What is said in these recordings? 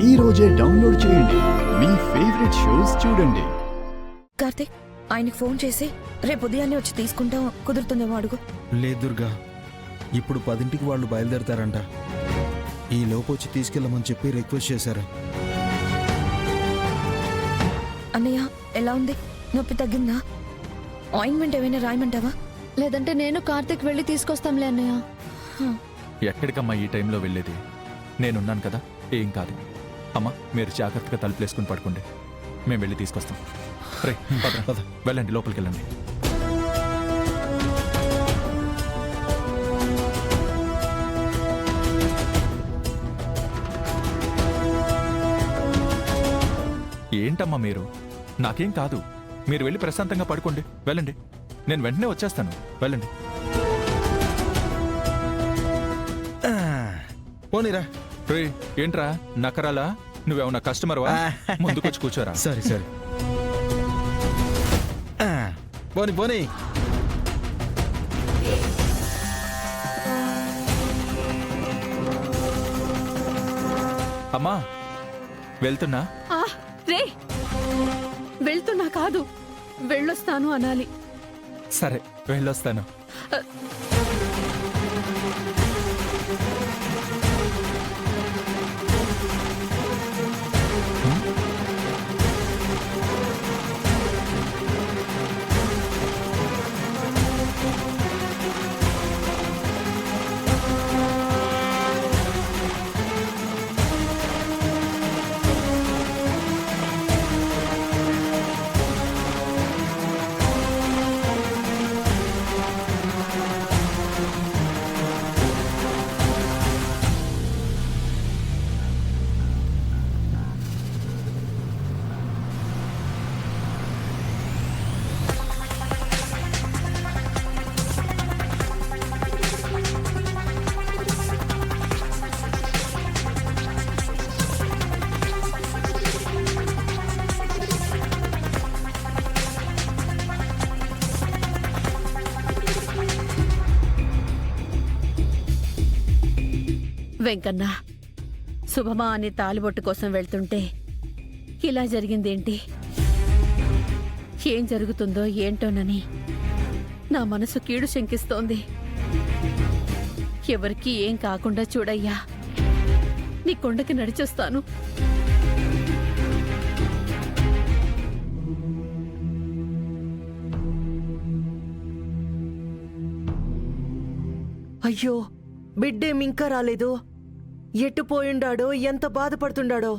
ఈ రోజే డౌన్లోడ్ చేయండి. మీ ఫేవరెట్ షోస్ చూడండి. కార్తీక్, ఆయనకి ఫోన్ చేసి రేపు ఉదయాన్నే వచ్చి తీసుకుంటాం, కుదురుతుందేమో అడుగు. లేదు దుర్గా, ఇప్పుడు 10ంటికి వాళ్ళు బయలుదేరతారంట. ఈ లోపు వచ్చి తీసుకెళ్ళమని చెప్పి రిక్వెస్ట్ చేశారు. అన్నయ్య, ఎలా ఉంది? నొప్పి తగ్గిందా? ఆయింట్మెంట్ ఏమైనా రాయమంటావా? లేదంటే నేను కార్తీక్ వెళ్ళి తీసుకొస్తాంలే అన్నయ్య. ఎక్కడికమ్మా ఈ టైంలో వెళ్ళేది? నేనున్నాను కదా, ఏం కాదు. అమ్మా, మీరు జాగ్రత్తగా తలుపులేసుకుని పడుకోండి, మేము వెళ్ళి తీసుకొస్తాం. రే పద, వెళ్ళండి, లోపలికి వెళ్ళండి. ఏంటమ్మా మీరు? నాకేం కాదు, మీరు వెళ్ళి ప్రశాంతంగా పడుకోండి. వెళ్ళండి, నేను వెంటనే వచ్చేస్తాను. వెళ్ళండి. పోనీరా. రే, ఏంట్రా నకరాలా? నువ్వేమన్నా కస్టమర్వా? ముందుకొచ్చి కూర్చోరా. సరే సరే, పోనీ పోనీ. అమ్మా, వెళ్తున్నా. రే, వెళ్తున్నా కాదు, వెళ్ళొస్తాను అనాలి. సరే, వెళ్ళొస్తాను. వెంకన్న, శుభమా అని తాలిబొట్టు కోసం వెళ్తుంటే ఇలా జరిగిందేంటి? ఏం జరుగుతుందో ఏంటోనని నా మనసు కీడు శంకిస్తోంది. ఎవరికీ ఏం కాకుండా చూడయ్యా, నీ కొండకి నడిచొస్తాను. అయ్యో, బిడ్డేమింకా రాలేదు. ఎటు పోయిండాడో, ఎంత బాధపడుతుండాడో.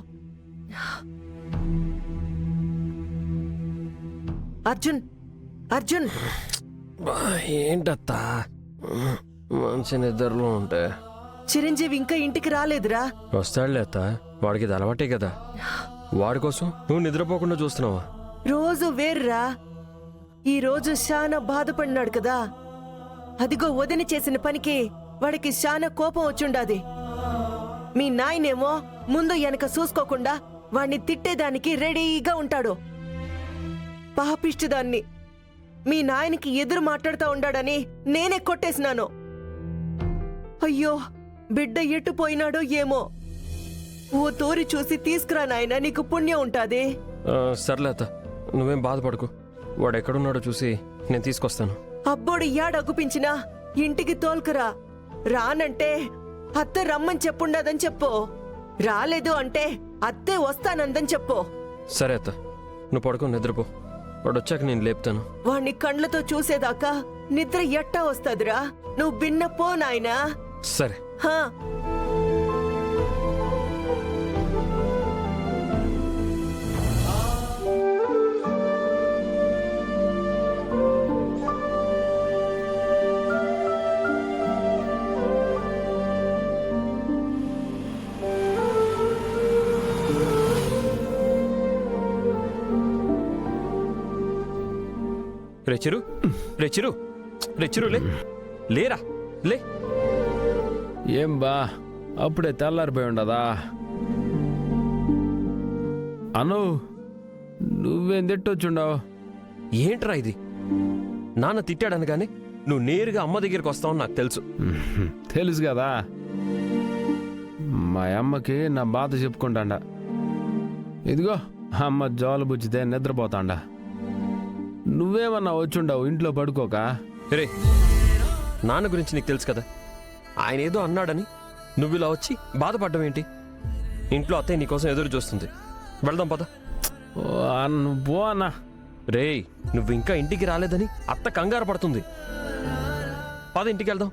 అర్జున్, అర్జున్! ఏంటత్తా, మంచి నిద్రలో ఉంటే. చిరంజీవి ఇంకా ఇంటికి రాలేదురా? వస్తాడులే అత్త, వాడికి ఇది అలవాటే కదా. వాడి కోసం నువ్వు నిద్రపోకుండా చూస్తున్నావా? రోజు వేర్రా. ఈ రోజు శానా బాధపడినాడు కదా. అదిగో వదిన చేసిన పనికి వాడికి శానా కోపం వచ్చుండాది. మీ నాయనేమో ముందు వెనక చూసుకోకుండా వాణ్ణి తిట్టేదానికి రెడీగా ఉంటాడు. పాపిష్టిదాన్ని మీ నాయనకి ఎదురు మాట్లాడుతూ ఉండాడని నేనే కొట్టేసినాను. అయ్యో, బిడ్డ ఎట్టు పోయినాడో ఏమో. ఓ తోరి చూసి తీసుకురా నాయనా, నీకు పుణ్యం ఉంటాది. సర్లే అత్త, నువ్వేం బాధపడకు. వాడు ఎక్కడున్నాడో చూసి నేను తీసుకొస్తాను. అబ్బోడు యాడగుపించినా ఇంటికి తోల్కరా. రానంటే అత్త రమ్మని చెప్పుండదని చెప్పు. రాలేదు అంటే అత్తే వస్తానందని చెప్పు. సరే అత్త, నువ్వు పడుకో, నిద్రపో. వాడు వచ్చాక నేను లేపుతాను. వాణ్ణి కండ్లతో చూసేదాకా నిద్ర ఎట్టా వస్తాదిరా? నువ్వు బిన్న పో నాయనా. సరే. హా, రెచ్చిరు, రెచ్చిరు, రెచ్చిరు, లే, లేరా, లే. ఏం బా, అప్పుడే తెల్లారిపోయి ఉండదా? అను, నువ్వేం తిట్టొచ్చుండవు? ఏంట్రా ఇది? నాన్న తిట్టాడని కానీ నువ్వు నేరుగా అమ్మ దగ్గరికి వస్తావని నాకు తెలుసు. తెలుసు కదా, మా అమ్మకి నా బాధ చెప్పుకుంటాండా. ఇదిగో అమ్మ జోలు బుచ్చితే నిద్రపోతాండా. నువ్వేమన్నా వచ్చుండవు ఇంట్లో పడుకోక. రే, నాన్న గురించి నీకు తెలుసు కదా, ఆయన ఏదో అన్నాడని నువ్వు ఇలా వచ్చి బాధపడ్డం ఏంటి? ఇంట్లో అత్తయ్య నీకోసం ఎదురు చూస్తుంది. వెళ్దాం పద. ఓ నువ్వు పో అన్నా. రేయ్, నువ్వు ఇంకా ఇంటికి రాలేదని అత్త కంగారు పడుతుంది. పద, ఇంటికి వెళ్దాం.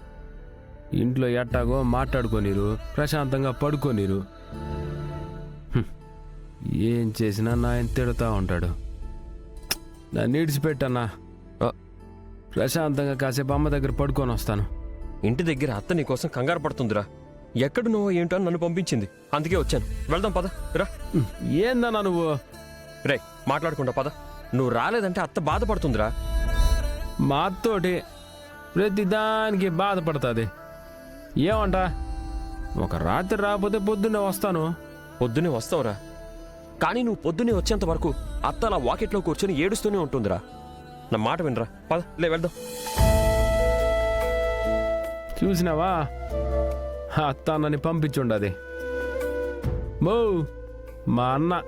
ఇంట్లో ఎట్టాగో మాట్లాడుకోనీరు, ప్రశాంతంగా పడుకోనీరు. ఏం చేసినా నాయన తిడుతూ ఉంటాడు. నన్ను ఇడిచిపెట్టన్నా. ఆ. ప్రశాంతంగా కాసేపు అమ్మ దగ్గర పడుకొని వస్తాను. ఇంటి దగ్గర అత్త నీకోసం కంగారు పడుతుందిరా. ఎక్కడ నువ్వు ఏంటో అని నన్ను పంపించింది, అందుకే వచ్చాను. వెళ్దాం పద. రా. ఏందన్నా నువ్వు? రే, మాట్లాడకుండా పద. నువ్వు రాలేదంటే అత్త బాధపడుతుందిరా. మా అత్తోటి ప్రతిదానికి బాధపడుతుంది. ఏమంట? ఒక రాత్రి రాకపోతే పొద్దున్నే వస్తాను. పొద్దునే వస్తావురా, కానీ నువ్వు పొద్దునే వచ్చేంత వరకు అత్త అలా వాకిట్లో కూర్చొని ఏడుస్తూనే ఉంటుందిరా. నా మాట వినరా. పద, లే వెళ్దాం. చూసినావా, అత్త అన్నని పంపించుండది. బో, మా అన్న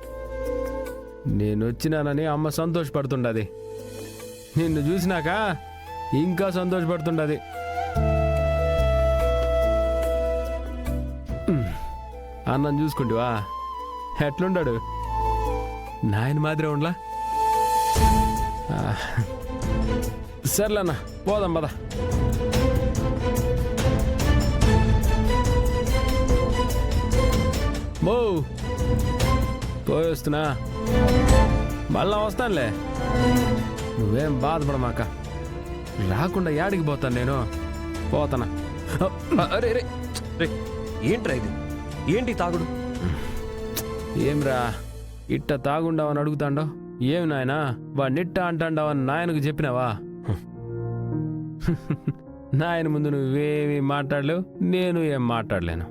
నేను వచ్చినానని అమ్మ సంతోషపడుతుండది. నిన్ను చూసినాక ఇంకా సంతోషపడుతుండది. అన్నం చూసుకుంటివా ఎట్లుండాడు? నాయన మాదిరే ఉండలా? సర్లేనా, పోదాం పద. బో, పోయొస్తున్నా, మళ్ళా వస్తానులే. నువ్వేం బాధపడమాక. రాకుండా యాడికి పోతాను నేను? పోతానా? అరే రే రే, ఏంట్రా ఇది? ఏంటి తాగుడు? ఏమ్రా ఇట్ట తాగుండావని అడుగుతాండో? ఏమి నాయనా వాడినిట్ట అంటాండావని నాయనకు చెప్పినావా? నాయన ముందు నువ్వేమీ మాట్లాడలేవు, నేను ఏం మాట్లాడలేను.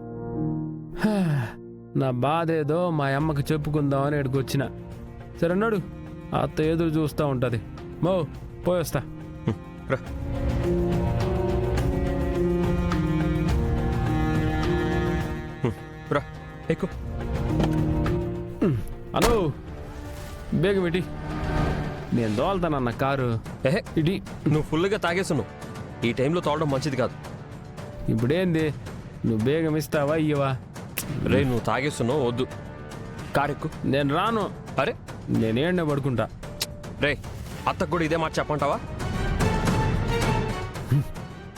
నా బాధ ఏదో మా అమ్మకి చెప్పుకుందామని ఇక్కడికి వచ్చిన. సరే నడు, అత్త ఎదురు చూస్తూ ఉంటుంది. మో, పోయొస్తా. రా. రా, ఎక్కు. అను బేగం ఇటీ, నేను దోల్తానన్న కారు. ఏహే, ఇటీ. నువ్వు ఫుల్గా తాగేస్తున్నావు. ఈ టైంలో తోలడం మంచిది కాదు. ఇప్పుడేంది, నువ్వు బేగం ఇస్తావా ఇయ్యవా? రే, నువ్వు తాగేస్తున్నావు, వద్దు. కారెక్కు. నేను రాను. అరే, నేనేండే పడుకుంటా. రే, అత్తకు కూడా ఇదే మాట చెప్పంటావా?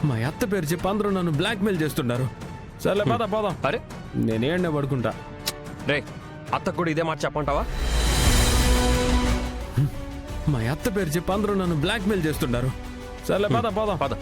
మా అత్త పేరు చెప్పి అందరూ నన్ను బ్లాక్మెయిల్ చేస్తున్నారు. సర్లే పద పోదాం. అరే, నేనేండే పడుకుంటా. రే, అత్తకు కూడా ఇదే మాట చెప్పంటావా? మా అత్త పేరు చెప్పి అందరూ నన్ను బ్లాక్మెయిల్ చేస్తున్నారు. సర్లే పద పోదాం. పద.